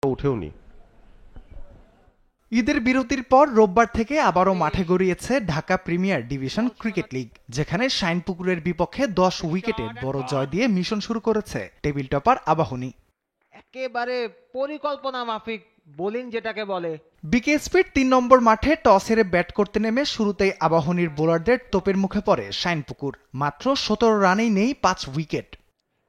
উঠেওনি। ঈদের বিরতির পর রোববার থেকে আবারও মাঠে গড়িয়েছে Dhaka premier division cricket league, যেখানে শাইনপুকুরের বিপক্ষে ১০ উইকেটের বড় জয় দিয়ে মিশন শুরু করেছে টেবিল টপার আবাহনী। একেবারে পরিকল্পনা মাফিক বোলিং যেটাকে বলে। বিকেএসপির ৩ নম্বর মাঠে টস হেরে ব্যাট করতে নেমে শুরুতেই আবাহনীর বোলারদের তোপের মুখে পড়ে শাইনপুকুর। মাত্র ১৭ রানেই নেই ৫ উইকেট।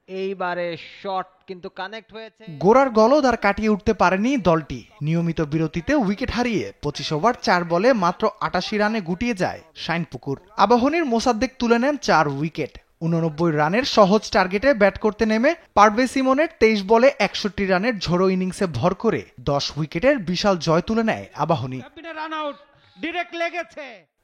এইবারে শট কিন্তু কানেক্ট হয়েছে। গোড়ার গলদ আর কাটিয়ে উঠতে পারেনি দলটি। নিয়মিত বিরতিতে উইকেট হারিয়ে ২৫ ওভার ৪ বলে মাত্র ৮৮ রানে গুটিয়ে যায় শাইনপুকুর। আবাহনীর মোসাদ্দেক তুলে নেন ৪ উইকেট। ৮৯ রানের সহজ টার্গেটে ব্যাট করতে নেমে পারভেজ ইমনের ২৩ বলে ৬১ রানের ঝোড়ো ইনিংসে ভর করে ১০ উইকেটের বিশাল জয় তুলে নেয় আবাহনী।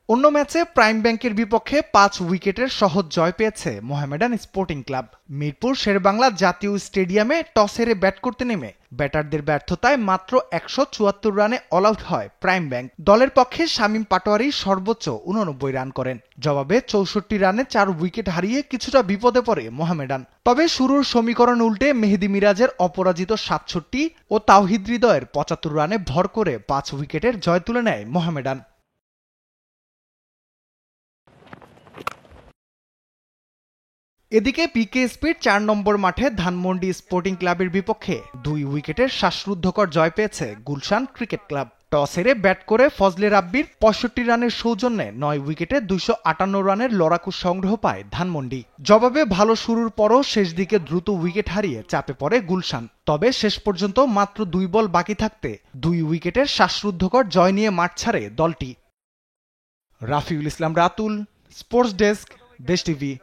অন্য ম্যাচে প্রাইম ব্যাংকের বিপক্ষে ৫ উইকেটের সহজ জয় পেয়েছে মোহামেডান স্পোর্টিং ক্লাব। মিরপুর শেরেবাংলা জাতীয় স্টেডিয়ামে টস হেরে ব্যাট করতে নেমে ব্যাটারদের ব্যর্থতায় মাত্র ১৭৪ রানে অল আউট হয় প্রাইম ব্যাংক। দলের পক্ষে শামীম পাটোয়ারি সর্বোচ্চ ৮৯ রান করেন। জবাবে ৬৪ রানে ৪ উইকেট হারিয়ে কিছুটা বিপদে পড়ে মোহামেডান। তবে শুরুর সমীকরণ উল্টে মেহেদী মিরাজের অপরাজিত ৬৭ ও তাওহিদ হৃদয়ের ৭৫ রানে ভর করে ৫ উইকেটের জয় তুলে নেয় মোহামেডান। এদিকে বিকেএসপির ৪ নম্বর মাঠে ধানমন্ডি স্পোর্টিং ক্লাবের বিপক্ষে ২ উইকেটের শ্বাসরুদ্ধকর জয় পেয়েছে গুলশান ক্রিকেট ক্লাব। টস হেরে ব্যাট করে ফজলে রাব্বির ৬৫ রানের সৌজন্যে ৯ উইকেটে ২৫৮ রানের লড়াকু সংগ্রহ পায় ধানমন্ডি। জবাবে ভালো শুরুর পরও শেষ দিকে দ্রুত উইকেট হারিয়ে চাপে পড়ে গুলশান। তবে শেষ পর্যন্ত মাত্র ২ বল বাকি থাকতে ২ উইকেটের শ্বাসরুদ্ধকর জয় নিয়ে মাঠ ছাড়ে দলটি। রাফিউল ইসলাম রাতুল, স্পোর্টস ডেস্ক, দেশ টিভি।